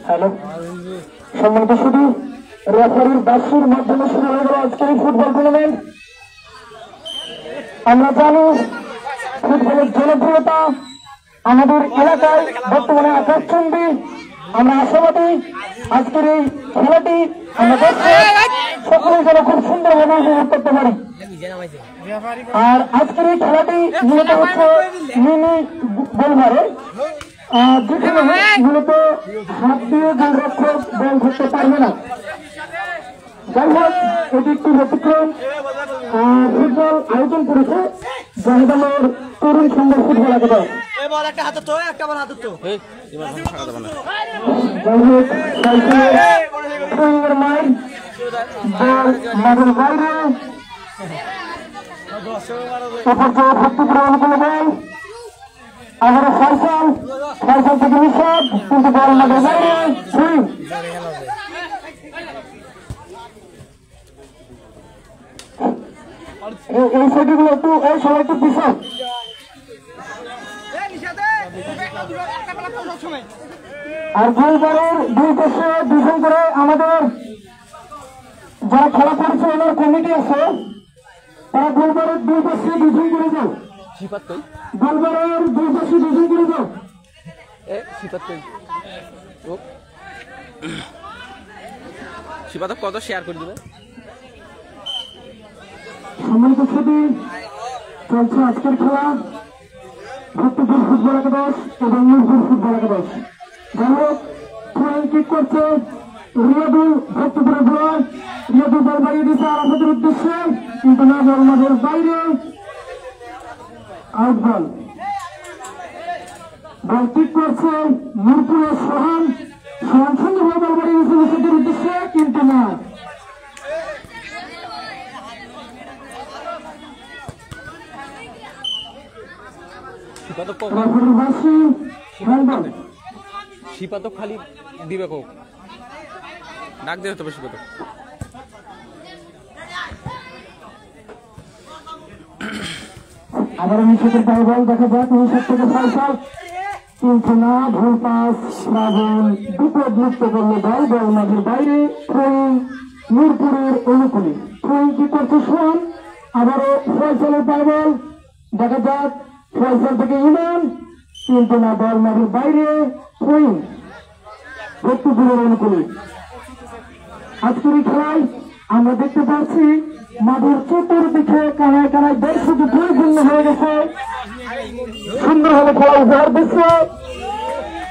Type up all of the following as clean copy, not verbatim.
Hello, সম্মানিত শুধু রেফারির বাসির মাধ্যমে শুরু হয়ে গেল আজকের এই ফুটবল টুর্নামেন্ট। আমরা জানি ফুটবলের জনপ্রিয়তা আমাদের এলাকায় বর্তমানে আকাশচুম্বী। আমরা আশাবাদী আজকের এই খেলাটি আমরা সকলেই যেন খুব সুন্দরভাবে উপভোগ করতে পারি। আর আজকের এই খেলাটি মূলত হচ্ছে মিনি গোলঘরে, যেখানে মূলত হাত দিয়ে গোলরক্ষক বল ধরতে পারবে না। যাই হোক, এটি একটি ব্যতিক্রম ফুটবল আয়োজন করেছে জাহিদামের তরুণ সুন্দর ফুটবল একাদশ। মাঠের বাইরে আবারও ফয়সাল থেকে নিষেধ, কিন্তু বল মাঠের বাইরে। এই সেটিগুলো একটু এই সবাই একটু পিছন। আর গোলবারের দুই পাশে দুজন করে আমাদের যারা খেলা পরিচালনার কমিটি আছে তারা গোলবারের দুই পাশে দুজন করে যাও। গোলবারের দুই পাশে দুজন করে যাও। শিপাতক কত শেয়ার করে দিবে। সম্মানিত ছবি চলছে আজকের খেলা ভক্তপুর ফুটবল একাদশ এবং মিরপুর ফুটবল একাদশ। যাই হোক, ফ্লাইং কিক করছে রিয়াদুল, ভক্তপুরের বল রিয়াদুল বল বাড়িয়ে দিচ্ছে আরাফাতের উদ্দেশ্যে, কিন্তু না, বল মাঠের বাইরে, আউট বল। বল কিক করছে মিরপুরের সোহান সুন্দরভাবে বল বাড়িয়ে দিচ্ছে নিষেধের উদ্দেশ্যে, কিন্তু না। শিপাতক খালি দিবে কোক ডাক দেবে তবে শিপাতক। আবার নিষেধের পায়ে বল দেখা যাক নিষেধ থেকে ফয়সাল, কিন্তু না, ভুল পাস। শ্রাবণ বিপদ মুক্ত করলে বল বল মাঠের বাইরে। থ্রোয়িং মিরপুরের অনুকূলে। থ্রোয়িং কি করছে সোহান, আবারও ফয়সালের পায়ে বল দেখা যাক ফয়সাল থেকে ইমান, কিন্তু না, বল মাঠের বাইরে। থ্রোয়িং ভক্তপুরের অনুকূলে। আজকের এই খেলায় আমরা দেখতে পাচ্ছি মাঠের চতুর্দিকে কানায় কানায় দর্শক পরিপূর্ণ হয়ে গেছে। সুন্দরভাবে খেলা উপহার দিচ্ছে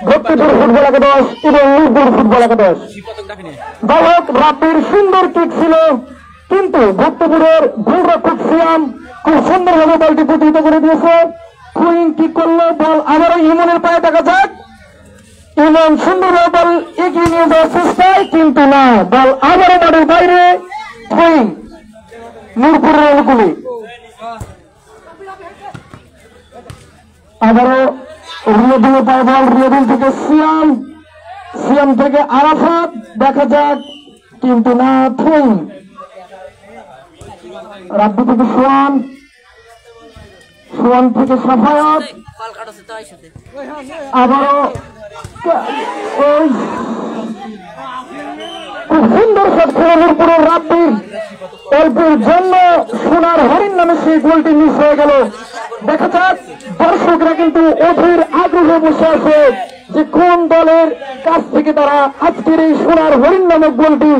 ভক্তপুর ফুটবল একাদশ এবং মিরপুর ফুটবল একাদশ। যাই হোক, রাব্বির সুন্দর কিক ছিল, কিন্তু ভক্তপুরের গোলরক্ষক সিয়াম খুব সুন্দরভাবে বলটি প্রতিহিত করে দিয়েছে। থ্রোয়িং কিক করলো, বল আবারও ইমনের পায়ে দেখা যাক। ইমন সুন্দরভাবে বল এগিয়ে নিয়ে যাওয়ার চেষ্টায়, কিন্তু না, বল আবারও মাঠের বাইরে। থ্রোয়িং মিরপুরের অনুকূলে। আবারও রিয়াদুলের পায়ে বল, রিয়াদুল থেকে সিয়াম, সিয়াম থেকে আরাফাত দেখা যাক, কিন্তু না। থ্রোয়িং রাব্বি থেকে সোহান, সোহান থেকে সাফায়াত, আবারও খুব সুন্দর শট ছিল মিরপুরের রাব্বির। অল্পের জন্য সোনার হরিণ নামে সেই গোলটি মিস হয়ে গেল। দেখা যাক, দর্শকরা কিন্তু অধীর আগ্রহে বসে আছে যে কোন দলের কাছ থেকে তারা আজকের এই সোনার হরিণ নামক গোলটি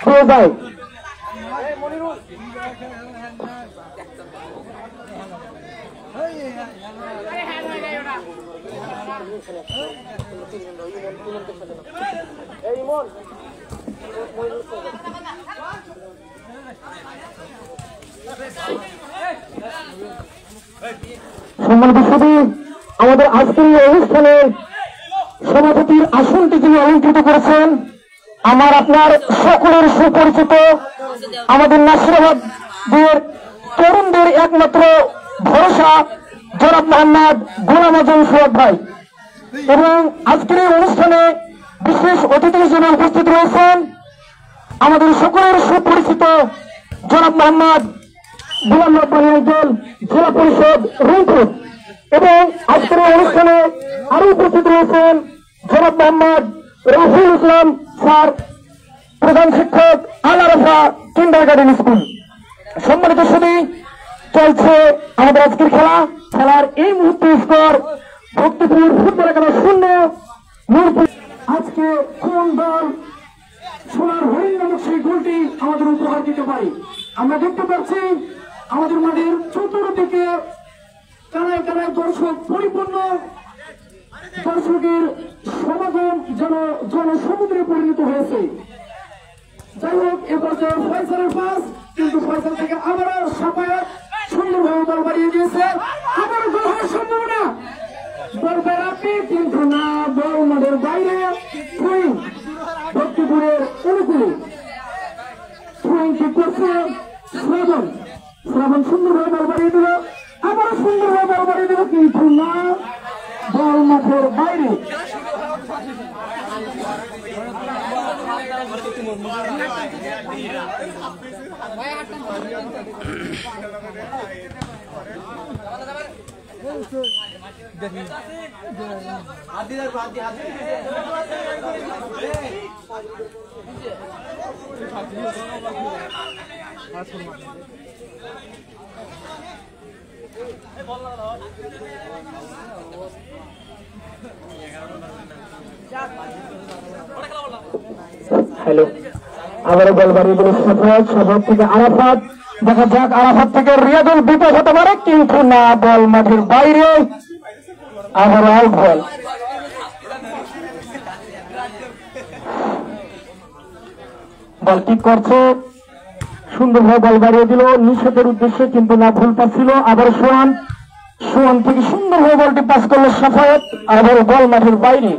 পেয়ে যায়। সম্মানিত সভাপতি, আমাদের আজকের এই অনুষ্ঠানে সভাপতির আসনটি যিনি অলঙ্কৃত করেছেন আমার আপনার সকলের সুপরিচিত আমাদের নাসিরাবাদের তরুণদের একমাত্র ভরসা জনাব মোহাম্মদ গোলাম আজম সোহাগ ভাই। এবং আজকের এই অনুষ্ঠানে বিশেষ অতিথি হিসেবে উপস্থিত রয়েছেন আমাদের সকলের সুপরিচিত জনাব মোহাম্মদ গোলাম রব্বানী আঙ্কেল, জেলা পরিষদ রংপুর। এবং আজকের অনুষ্ঠানে আরো উপস্থিত রয়েছেন জনাব মোহাম্মদ রাহুল ইসলাম স্যার, প্রধান শিক্ষক, আল আরাফা কিন্ডারগার্টেন স্কুল। সম্মানিত সুধী, চলছে আমাদের আজকের খেলার এই মুহূর্তে স্কোর ভক্তিপুর ফুটবল একাডেমি 0। আজকে কোন দল সোনার হরিণ নামক সেই গোলটি আমাদের উপহার দিতে পারে? আমরা দেখতে পাচ্ছি আমাদের মাঠের চতুর্দিকে কানায় কানায় দর্শক পরিপূর্ণ, দর্শকের সমাগম যেন জনসমুদ্রে পরিণত হয়েছে। যাই হোক, এ পর্যায়ে ফয়সালের পাস, কিন্তু ফয়সাল থেকে আবারও সাফায়াত সুন্দরভাবে বল বাড়িয়ে দিয়েছে। আবারও গোল হওয়ার সম্ভাবনা, বল বেড়াতে কিন্তু না, বল মাঠের বাইরে। ভক্তিপুরের অনুকূলে ঠিক করছে শ্রাবণ সুন্দরভাবে বল বাড়িয়ে দিল, আবারও সুন্দরভাবে বল বাড়িয়ে দিল, কিন্তু না, বল মাঠের বাইরে। হ্যালো, আবারও বল বাড়িয়ে দিল সাফায়াত থেকে আরাফাত। দেখা যাক আরাফাত থেকে রিয়াদুল বিপদ হতে পারে, কিন্তু না, বল মাঠের বাইরে। আবার আউট বল। বল ঠিক করছে, সুন্দরভাবে বল বাড়িয়ে দিল নিষেধের উদ্দেশ্যে, কিন্তু না, ভুল পাস ছিল। আবার সোহান থেকে সুন্দরভাবে বলটি পাস করলো সাফায়াত, আবার বল মাঠের বাইরে।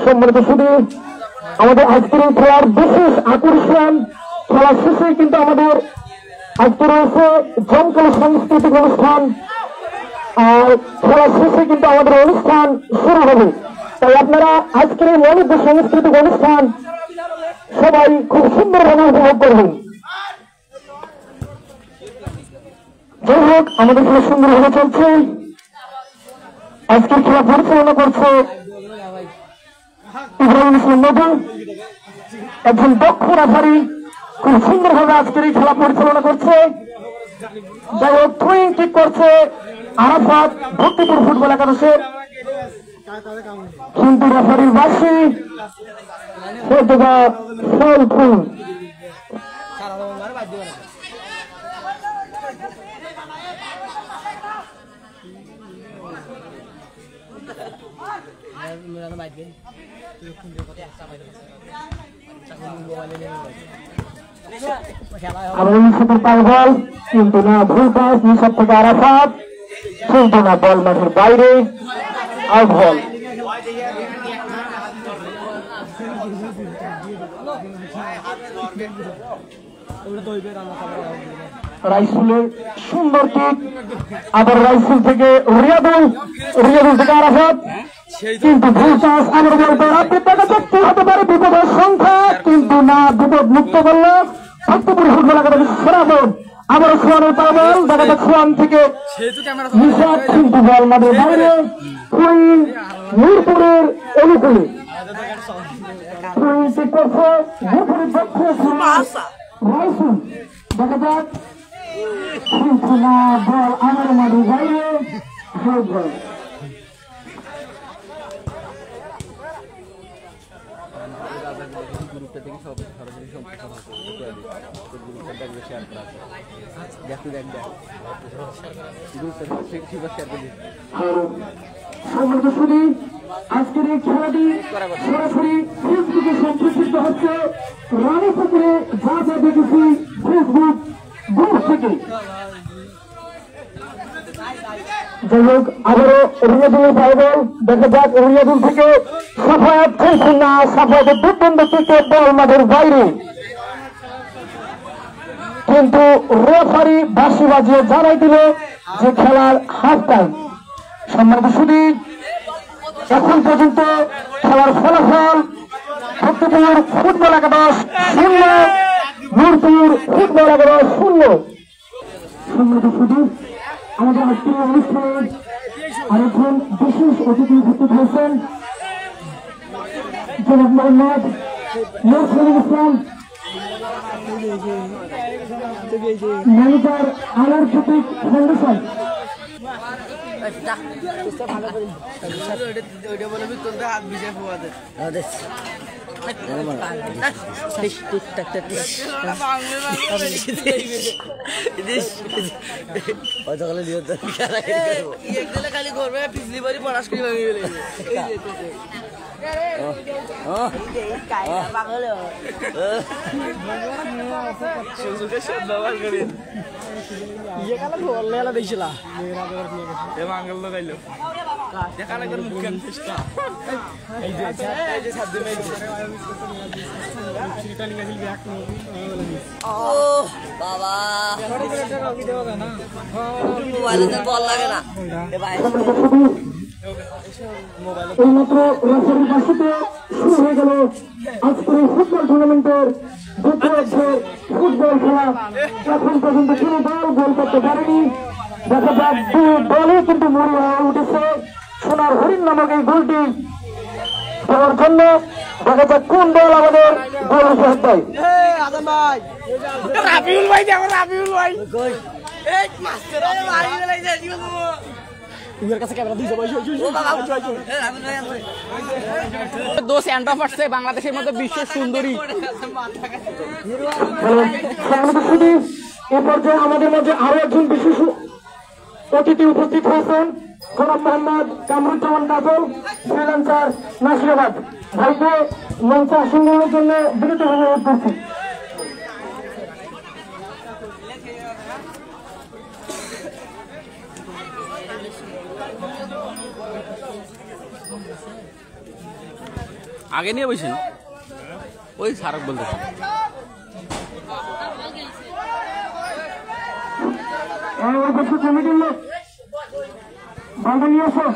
সম্মানিত শুধু আমাদের আজকের খেলার বিশেষ আকর্ষণ, খেলার শেষে কিন্তু আমাদের আজকে রয়েছে জমকালো সাংস্কৃতিক অনুষ্ঠান, আর খেলার শেষে কিন্তু আমাদের অনুষ্ঠান শুরু হবে। তাই আপনারা আজকের এই মনোজ্ঞ সাংস্কৃতিক অনুষ্ঠান সবাই খুব সুন্দরভাবে উপভোগ করবেন। যাই হোক, আমাদের খেলা সুন্দরভাবে চলছে। আজকের খেলা পরিচালনা করছে ইব্রাহিম ইসলাম নদী, একজন দক্ষ রেফারি, খুব সুন্দরভাবে আজকের এই খেলা পরিচালনা করছে। যাই হোক, থ্রোয়িং কিক করছে আরাফাত ভক্তিপুর ফুটবল একাদশে, কিন্তু রেফারির বাসি বল, কিন্তু না, ভুল পাস নিষেধ থেকে আরাফাত, কিন্তু না, বল মাঠের বাইরে। আউট বল। রাইসুলের সুন্দর কিক, আবার রাইসুল থেকে রিয়াদুল থেকে আরাফাত, কিন্তু ভুল পাস। আমার বলতে আপনি তাকে দেখতে হতে পারে বিপদের সংখ্যা, কিন্তু না, বিপদ মুক্ত করল ভক্তিপুর ফুটবল একাডেমি শ্রাবণ। আবার সোয়ানের বল, দেখা যাচ্ছে সোয়ান থেকে নিষাদ, কিন্তু বল মাঠের বাইরে। মিরপুরের অনুকূলে রাইসুল, দেখা যাক, কিন্তু না, বল আমার মাঠের বাইরে। বল গ্রুপটা থেকে সরাসরি সম্প্রচার হচ্ছে গ্রুপটা শেয়ার করা আছে দেখ তুই দেখ গ্রুপটা ঠিক শেয়ার করে দিস। আজকের এই খেলাটি সরাসরি ফেসবুকে সম্প্রচারিত হচ্ছে রানীপুকুরে যা যা দেখেছি ফেসবুক গ্রুপ থেকে। যাই হোক আবারও রিয়াদুলের বাইবল দেখা যাক রিয়াদুল থেকে সাফায়াত খেলছেন না, সাফায়াতের দুর্দান্ত ক্রিকেট বল মাঠের বাইরে, কিন্তু রেফারি বাঁশি বাজিয়ে জানাই দিল যে খেলার হাফ টাইম। সম্মানিত শুধু এখন পর্যন্ত খেলার ফলাফল ভক্তপুর ফুটবল একাদশ 0, নূরপুর ফুটবল একাদশ 0। সম্মানিত শুধু আমাদের আজকের অনুষ্ঠানে আরেকজন বিশেষ অতিথি উপস্থিত হয়েছেন জনাব মোহাম্মদ নজরুল ইসলাম, ম্যানেজার আলোর প্রতীক ফাউন্ডেশন। খালি করবে পিছলি বাড়ি পড়াশ করে বাবা মোবাইলে বল লাগে না এইমাত্র রেফারির বাসিতে শুরু হয়ে গেল আজকের ফুটবল টুর্নামেন্টের দ্বিতীয় ফুটবল খেলা। এখন পর্যন্ত কোনো দল গোল করতে পারেনি। দেখা যাক দুই দলই কিন্তু মরিয়া হয়ে উঠেছে সোনার হরিণ নামক এই গোলটি দেওয়ার জন্য। দেখা যাক কোন দল আমাদের গোল উপহার দেয়। বাংলাদেশের মধ্যে বিশ্ব সুন্দরী এ পর্যায়ে আমাদের মধ্যে আরো একজন বিশেষ অতিথি উপস্থিত হয়েছেন জনাব মোহাম্মদ কামরুজ্জামান কাজল, শ্রীলঙ্কার নাসিরাবাদ। ভাইকে মঞ্চে আসন গ্রহণের জন্য বিনীতভাবে অনুরোধ করছি। আগে নিয়ে বসেন ওই সারক বলতে কমিটির লোক বাংলা নিয়ে আসো।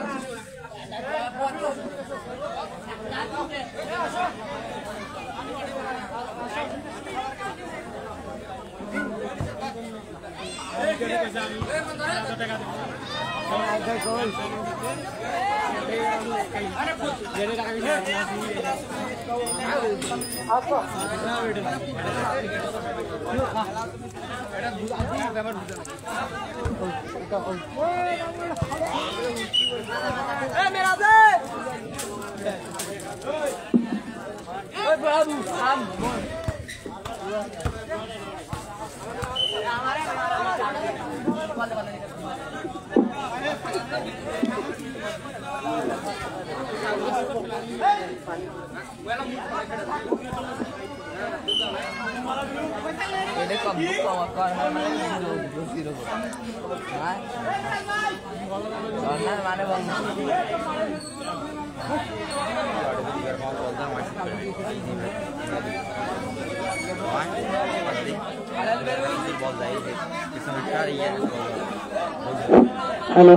হ্যালো,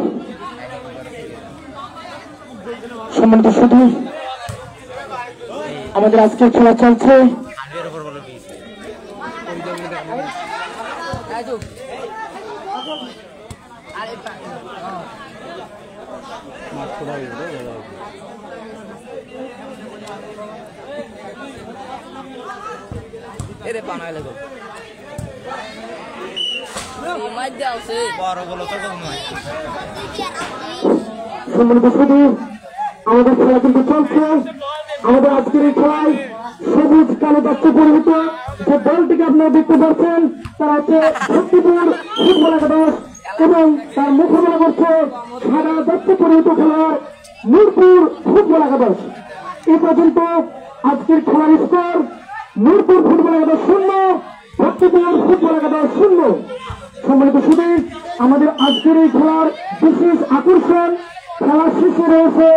সম্মানিত শুধু আমাদের আজকের খেলা চলছে। এরে পানায় লাগো সম্মানিত শুধু আমাদের খেলা কিন্তু চলছে। আমাদের আজকের এই খেলায় সবুজ কালো বাচ্চা পরিহিত যে দলটিকে আপনারা দেখতে পাচ্ছেন তারা হচ্ছে ভক্তিপুর ফুটবল একাদশ এবং তার মোকাবেলা করছে সাদা বাচ্চা পরিহিত খেলোয়াড় নূরপুর ফুটবল একাদশ। এ পর্যন্ত আজকের খেলার স্কোর নূরপুর ফুটবল একাদশ 0, ভক্তিপুর ফুটবল একাদশ 0। সম্মানিত সুধী, আমাদের আজকের এই খেলার বিশেষ আকর্ষণ খেলার শেষে রয়েছে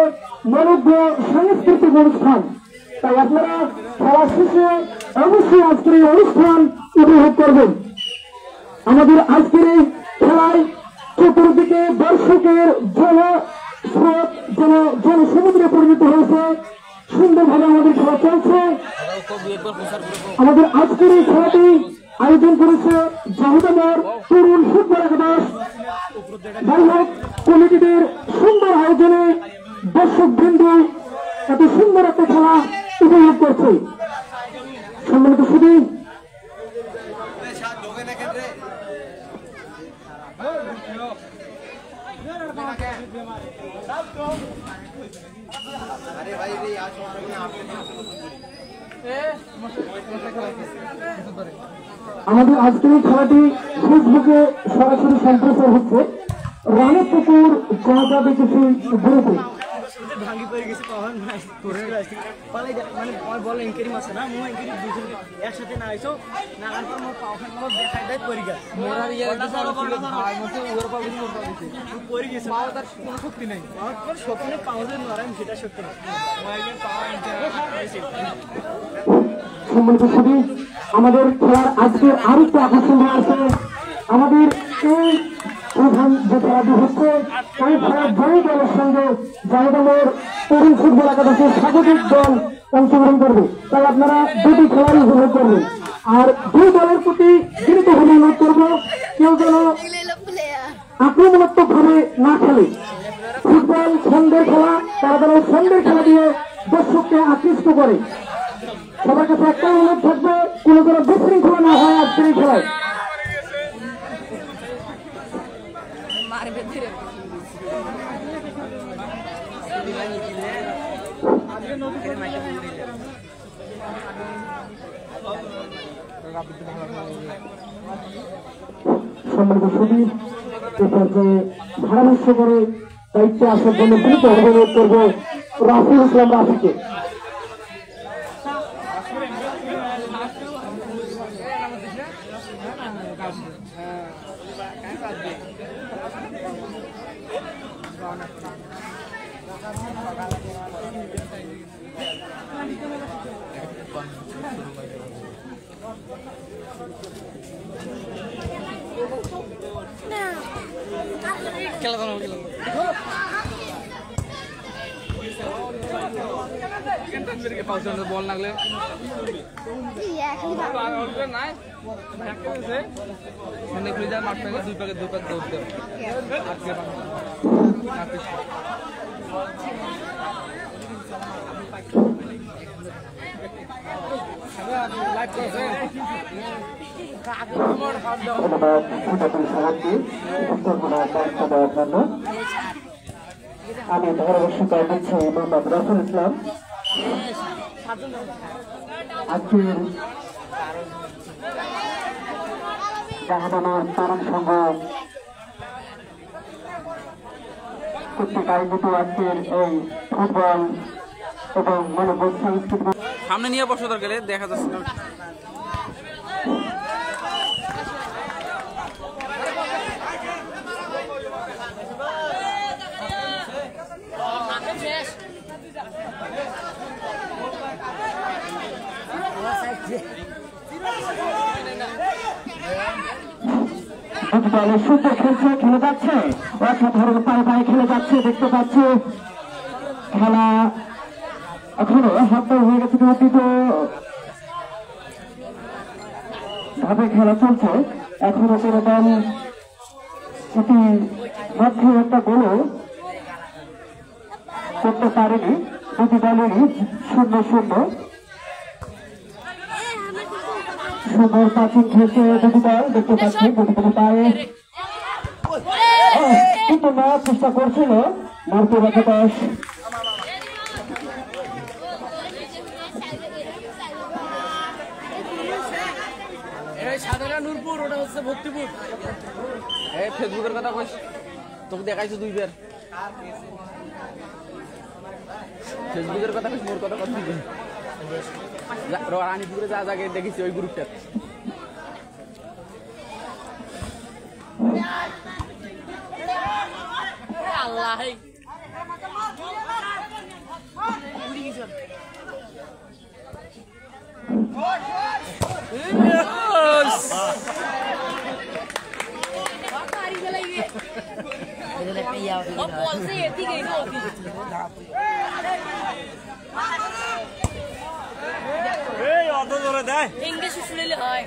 মনোজ্ঞ সাংস্কৃতিক অনুষ্ঠান। তাই আপনারা খেলার শেষে অবশ্যই আজকের এই অনুষ্ঠান উপভোগ করবেন। আমাদের আজকের এই খেলায় চতুর্দিকে দর্শকের জনস্রোত জনসমুদ্রে পরিণত হয়েছে। সুন্দরভাবে আমাদের খেলা চলছে। আমাদের আজকের এই খেলাটি আয়োজন করেছে জাহিদামর তরুণ ফুটবল একাদশ। যাই হোক, কমিটিদের সুন্দর আয়োজনে দর্শক বিন্দু এত সুন্দর একটা খেলা উপভোগ করছে। সম্মানিত সুধী, আমাদের আজকের এই খেলাটি ফেসবুকে সরাসরি সম্প্রচার হচ্ছে রানীপুকুর জনতা দেখেছি গ্রুপে। ভাঙ্গি পড়ে গেছে কখন মানে আমার বল এঙ্কারি মাছ না মো এঙ্কারি দুজন একসাথে না আইছো না আর পর মোর পাওখান মোর দেখাই দেয় পড়ে গেছে মোরার ইয়ার একটা সারা ছিল ভাই মতে ওর পাও কিন্তু মোর পাও দিছে পড়ে গেছে পাও তার কোনো শক্তি নাই আমার কোন শক্তি নেই পাও যে নরাম সেটা শক্তি না মই একদিন পাও এঙ্কারি সম্মানিত সুধী, আমাদের খেলার আজকের আরেকটা আকর্ষণ আছে। আমাদের এই প্রধান যে খেলাটি হচ্ছে এই খেলার দুই দলের সঙ্গে জাহিদামর তরুণ ফুটবল একাদশের স্বাগতিক দল অংশগ্রহণ করবে। তাই আপনারা দুটি খেলারই উপভোগ করবেন। আর দুই দলের প্রতি বিনীতভাবে অনুরোধ করবো কেউ যেন আক্রমণাত্মক ভাবে না খেলে। ফুটবল ছন্দের খেলা, তারা যেন ছন্দের খেলা দিয়ে দর্শককে আকৃষ্ট করে। সবার কাছে একটা অনুরোধ থাকবে কোনো যেন বিশৃঙ্খলা না হয় আজকের এই খেলায়। সম্মানিত সুধী, এ পর্যায়ে ধারাভাষ্য করে দায়িত্বে আসার জন্য দ্রুত অনুরোধ করবো রাফিল ইসলাম রাফিকে। খেলা দাও খেলা বল লাগলে নাই মাঠ থেকে 2 প্যাকেট দৌড়তে আজকে আমি ধারাভাষ্যিকা দিচ্ছি মোহাম্মদ রাফিল ইসলাম। আজকের জাহাদামর তরুণ সংঘ কর্তৃক আয়োজিত আজকের এই ফুটবল এবং মনোবল সাংস্কৃতিক সামনে নিয়ে বসো দরকার দেখা যাচ্ছে না। সুন্দর খেলছে, খেলে যাচ্ছে, অসাধারণ পায়ে পায়ে খেলে যাচ্ছে, দেখতে পাচ্ছে খেলা এখনো হাত হয়ে গেছে। অতীত ভাবে খেলা চলছে, এখনো কোনো দল ইতিমধ্যে একটা গোলও করতে পারেনি। দুটি দলেরই 0-0 সুন্দর প্রাচীন খেলছে দুটি দল, দেখতে পাচ্ছি দুটি পায়ে কিন্তু নেওয়ার চেষ্টা করছিল নূরপুর একাদশ। নূরপুর ওটা হচ্ছে ভক্তিপুর। এই ফেসবুকের কথা কইস, তোকে দেখাইছো 2 বার। ফেসবুকের কথা কইস, মোর কথা কত দিবি? রানীপুরে যা জায়গায় দেখেছি ওই গ্রুপটা। আল্লাহ ইংলিশ শুনলে হয়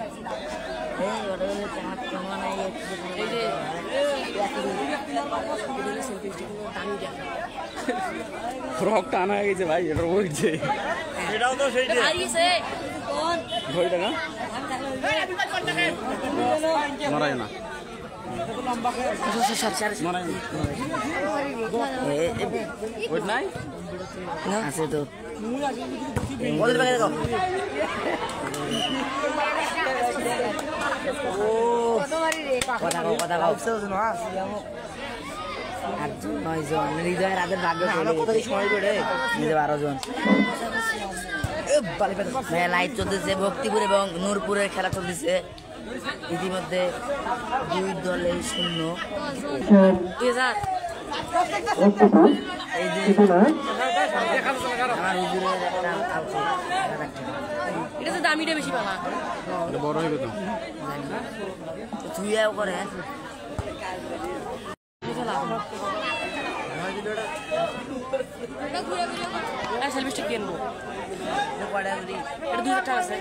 ফ্রক টানা হয়ে গেছে ভাই, এটা বলছে এটাও তো সেইটা। ঘড়িটা না মারাই না, মারাই না ওই নাই আছে তো আটজন 9 জন হৃদয়ের রাতের ভাগ্য সময় বেড়ে 12 জন লাইভ চলতেছে ভক্তিপুর এবং নূরপুরের খেলা চলতেছে ইতিমধ্যে 2 দলে 0 এই যে আমার হুজুরের একটা এটা তো দামিটা বেশি পালা বড় হইবে তো তুই আও করে সার্ভিসটা কিনবো এটা 2000 টাকা আছে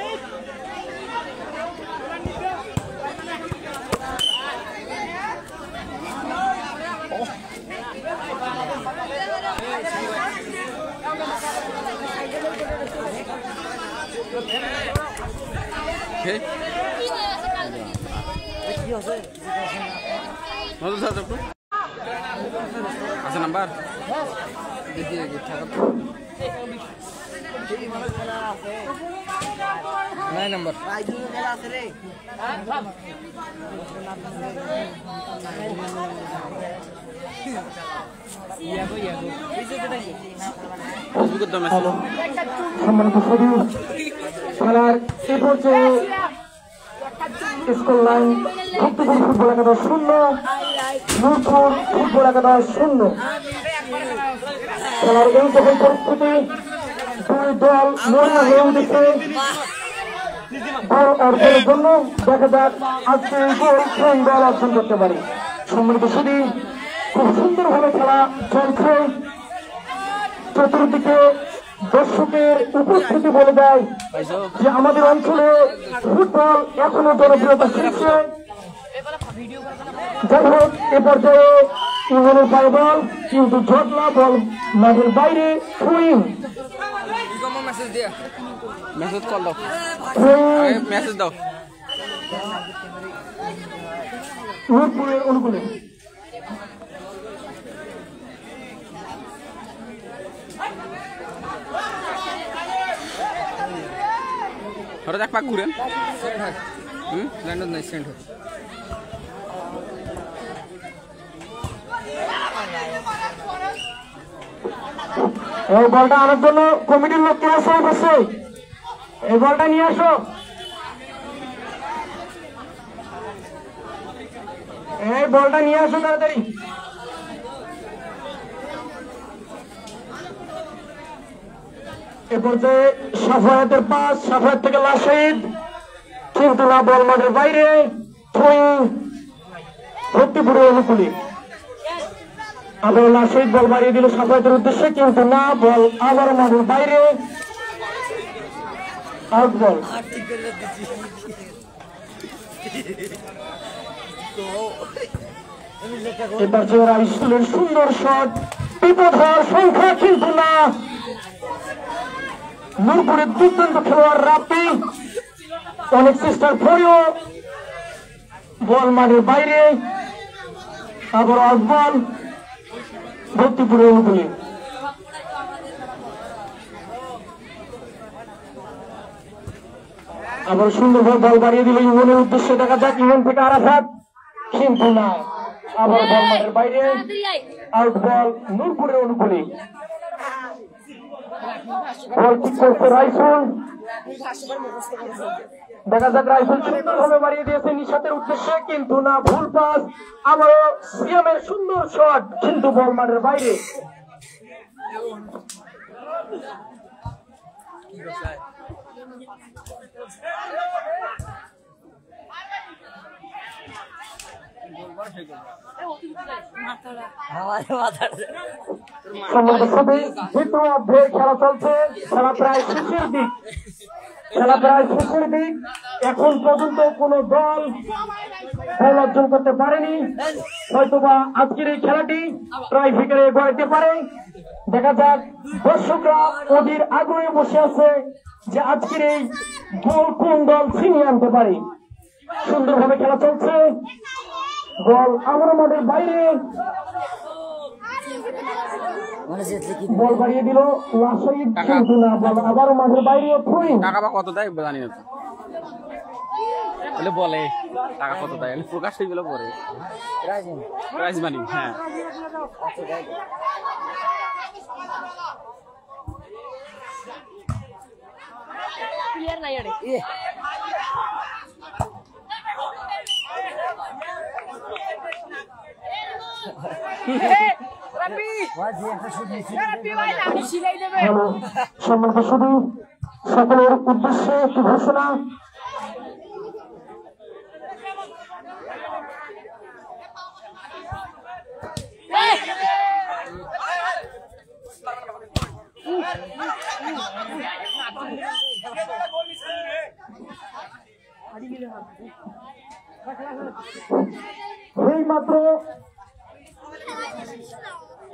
আছে নাম্বার নাই নাম্বার সম্মানিত সদী খেলার এ পর্যায়ে স্কোর লাইন ভক্তিপুর ফুটবল একাদশ 0, নূরপুর ফুটবল একাদশ 0। খেলার এই যখন পরিস্থিতি 2 দল মরিয়া হয়ে উঠেছে গোল অর্জনের জন্য, দেখা যাক আজকে এই গোল কোন দল অর্জন করতে পারে। সম্মানিত সদী খুব সুন্দরভাবে খেলা চলছে, চতুর্দিকে দর্শকের উপস্থিতি বলে দেয় যে আমাদের অঞ্চলে ফুটবল এখনো জনপ্রিয়তা শীর্ষে। যাই হোক, এ পর্যায়ে ইংল্যান্ডের পায়ে বল, কিন্তু জটলা বল মাঠের বাইরে থ্রোইং। মেসেজ কল দাও, মেসেজ দাও নূরপুরের অনুকূলে। ওরা দেখ পাক ঘুরেন ল্যান্ডন নাই সেন্ড হয় এই বলটা আনার জন্য কমিটির লোক কে আসে বসে, এই বলটা নিয়ে আসো, এই বলটা নিয়ে আসো তাড়াতাড়ি। এ পর্যায়ে সাফায়াতের পাস, সাফায়াত থেকে লাশিদ, কিন্তু না বল মাঠের বাইরে, ভক্তিপুরের অনুকূলে। আবার লাশিদ বল বাড়িয়ে দিল সাফায়াতের উদ্দেশ্যে, কিন্তু না, বল আবার মাঠের বাইরে, আউট বল। এবার যে রাইসুলের সুন্দর শট, বিপদ হওয়ার সংখ্যা, কিন্তু না, নূরপুরের দুর্দান্ত খেলোয়াড় রাপি অনেক চেষ্টার পরেও বল মাঠের বাইরে, আবার আউট বল ভক্তিপুরের অনুকূলে। আবার সুন্দরভাবে বল বাড়িয়ে দিল ইমনের উদ্দেশ্যে। দেখা যাক ইমন থেকে আরাফাত, কিন্তু না, আবার বল মাঠের বাইরে, আউট বল নূরপুরের অনুকূলে। বল ঠিক করছে রাইসুল। দেখা যাক রাইসুল সুন্দরভাবে বাড়িয়ে দিয়েছে নিশাতের উদ্দেশ্যে, কিন্তু না, ভুল পাস। আবারও সিয়ামের সুন্দর শট, কিন্তু বল মাঠের বাইরে। দ্বিতীয় অধ্যায়ে খেলা চলছে, খেলা প্রায় শেষের দিক। এখন পর্যন্ত কোন দল গোল অর্জন করতে পারেনি। হয়তোবা আজকের এই খেলাটি ট্রাই ফিকারে গড়াইতে পারে। দেখা যাক, দর্শকরা অধীর আগ্রহে বসে আছে যে আজকের এই গোল কোন দল ছিনিয়ে আনতে পারে। সুন্দরভাবে খেলা চলছে, বল আবারও মাঠের বাইরে, বল বাড়িয়ে দিল লাশাইদ, কিন্তু না, বল আবারও মাঠের বাইরে। টাকা বা কত দেয় জানি না তো, বলে টাকা কত দেয় প্রকাশ হয়ে পরে প্রাইজ মানি। হ্যাঁ, সম্মানিত শুধু সকলের উদ্দেশ্যে একটি ঘোষণা।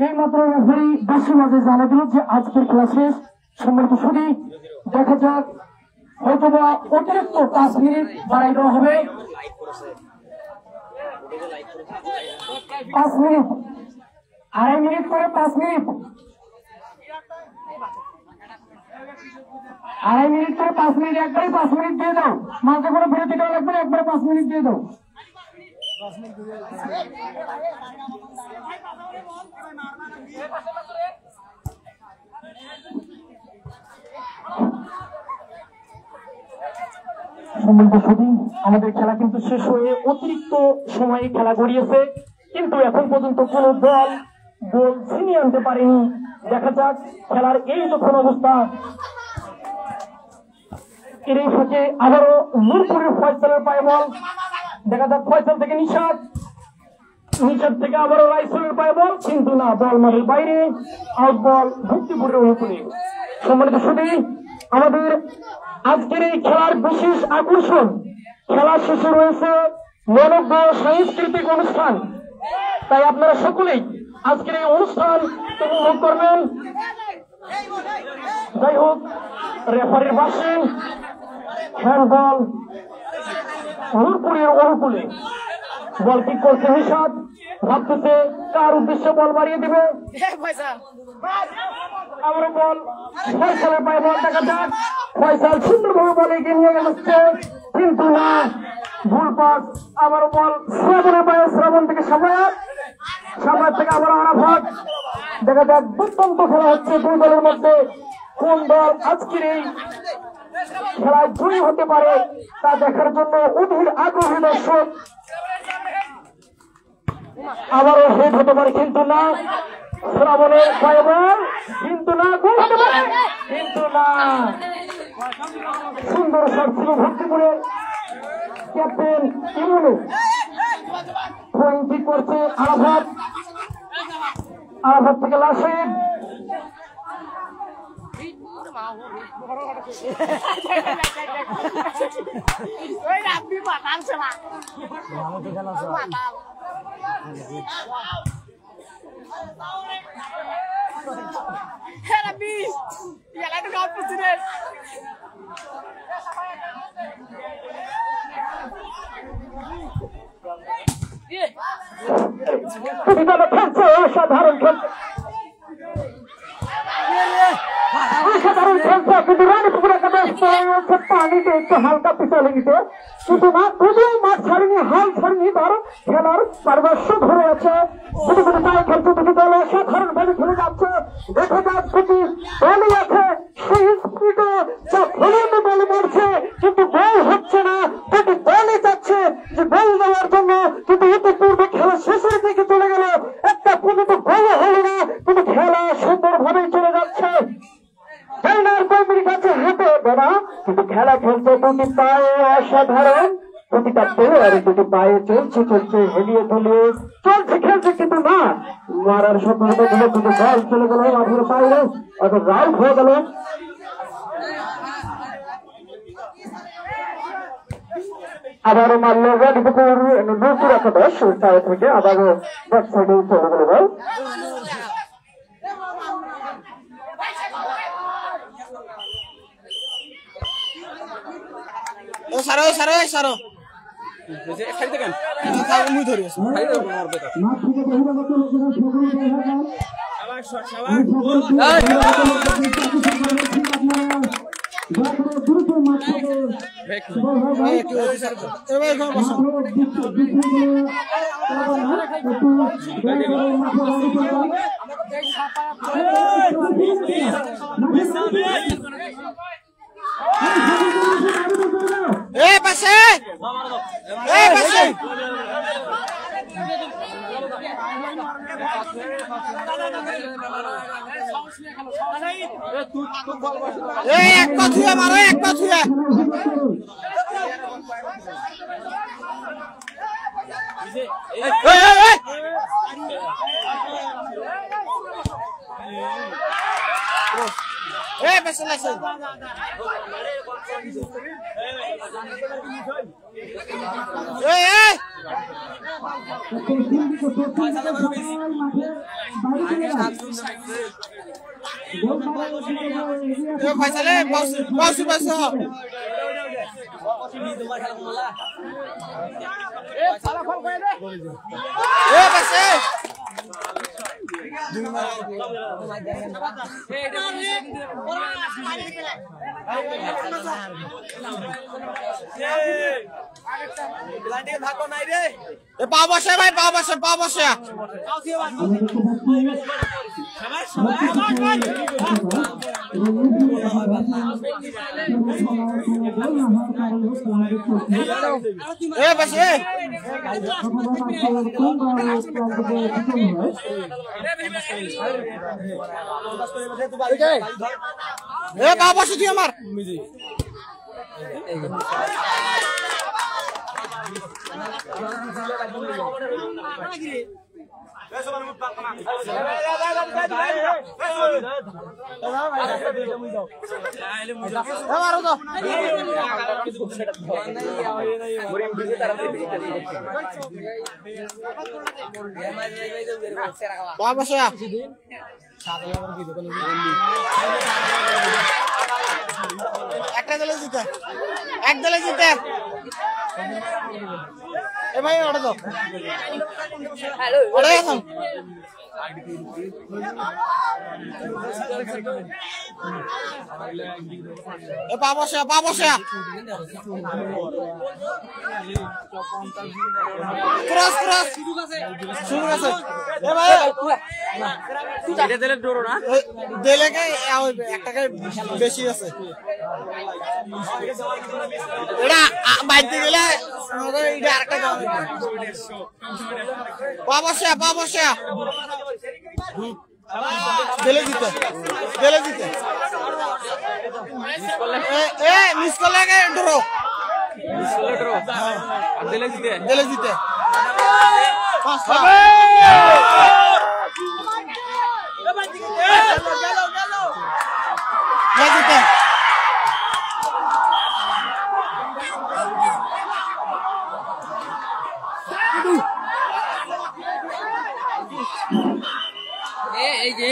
এইমাত্র রেফারি বেশি মাঝে জানা দিল যে আজকের খেলা শেষ। সম্মানিত শুধু দেখা যাক, হয়তোবা অতিরিক্ত 5 মিনিট বাড়াই দেওয়া হবে। 5 মিনিট, 2.5 মিনিট করে 5 মিনিট, 2.5 মিনিট করে 5 মিনিট, একবারে 5 মিনিট দিয়ে দাও। মাঝে কোনো বিরতি দেওয়া লাগবে না, একবারে 5 মিনিট দিয়ে দাও। আমাদের খেলা কিন্তু শেষ হয়ে অতিরিক্ত সময়ে খেলা গড়িয়েছে, কিন্তু এখন পর্যন্ত কোন দল গোল ছিনিয়ে আনতে পারেনি। দেখা যাক খেলার এই যখন অবস্থা, এর এই ফাঁকে আবারও নূরপুরের ফয়সালের পায়ে বল। দেখা যাক ফয়সাল থেকে নিশাত থেকে আবারও রাইসুলের পায়ে বল, কিন্তু না, বল মাঠের বাইরে, আউট বল ভক্তিপুরের অনুকূলে। সম্মানিত শুধু আমাদের আজকের এই খেলার বিশেষ আকর্ষণ, খেলা শেষে রয়েছে মনোজ্ঞ সাংস্কৃতিক অনুষ্ঠান। তাই আপনারা সকলেই আজকের এই অনুষ্ঠান উপভোগ করবেন। যাই হোক, রেফারির পাশে হ্যান্ডবল নূরপুরের অনুকূলে। বল ঠিক করছে নিশাত, ভাবতেছে কার উদ্দেশ্যে বল বাড়িয়ে দিবে। আবারও বল ফয়সালের পায়ে বল। দেখা যাক, ফয়সাল সুন্দরভাবে বল এগিয়ে নিয়ে যাচ্ছে, কিন্তু না, ভুল পাস। আবারও বল শ্রাবণের পায়ে, শ্রাবণ থেকে সামনের থেকে আবার আরাফাত। দেখা যাক, দুর্দান্ত খেলা হচ্ছে দুই দলের মধ্যে। কোন দল আজকের এই খেলায় জয়ী হতে পারে তা দেখার জন্য অধীর আগ্রহী দর্শক। আবারও হেড হতে পারে, কিন্তু না, শ্রাবণের পায়ে বল, কিন্তু না, গোল হতে পারে, কিন্তু না। সুন্দর শট ছিল ভক্তিপুরের ক্যাপ্টেন ইমনু। ঠিক করছে আরাফাত, আরাফাত থেকে লাশিদ। অসাধারণ খেলছে, অসাধারণ খেলছে, কিন্তু রানীপুর একটা ব্যস্ত হয়ে গেছে। রানীকে একটু হালকা পিছলে নিতে, কিন্তু না তবুও মাঠ ছাড়িনি, হাল ছাড়িনি, তার খেলার পারদর্শ ধরে আছে। তাই খেলতে দুটি দল অসাধারণ ভাবে খেলে যাচ্ছে। দেখা যাক দুটি দলই আছে সেই স্পিডে যা ফলনে বল মারছে, কিন্তু বল হচ্ছে না। দুটি দলই যাচ্ছে যে বল দেওয়ার জন্য, কিন্তু ইতিপূর্বে খেলা শেষের দিকে চলে গেল, একটা পর্যন্ত গোল হলো না, কিন্তু খেলা সুন্দরভাবে চলে যাচ্ছে। কর্মীর কাছে হাতে বেড়া, কিন্তু খেলা খেলতে দুটি পায়ে অসাধারণ, প্রতিটা প্লেয়ার দুটি পায়ে চলছে হেলিয়ে তুলিয়ে চলছে খেলছে, কিন্তু না মারার সফলতা দিলে দুটো বল চলে গেল মাঠের বাইরে, অর্থাৎ রাউট হয়ে গেল। আবারও মারল নতুন একাদশ সাইড থেকে, আবারও ব্যাক সাইডে চলে গেল বল। পা বসে ভাই, পা বসে, পা বসে। পা বসে তুই আমার একটা দলে জিতে, এক দলে জিতে। এ ভাই ওটা তো ওটা এখন এ পা বসে, পা বসে। ক্রস ক্রস শুরু আছে। এ ভাই এটা দিলে ডরো না, দিলে কে একটাকে বেশি আছে। এটা বাইতে গেলে এটা আরেকটা দাও। পা বসে, পা বসে। দিলে জিতে, দিলে জিতে। এ মিস করলে কে ডরো, মিস করলে ডরো আর দিলে জিতে, দিলে জিতে। পাঁচটা জিতে। এই যে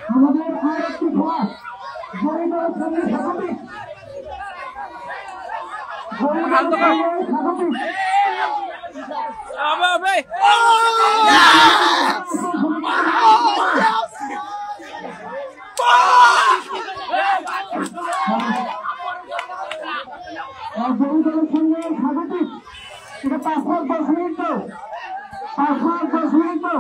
আমাদের এটা 5 মিনিট 10 মিনিট তো 5 মিনিট 10 মিনিট তো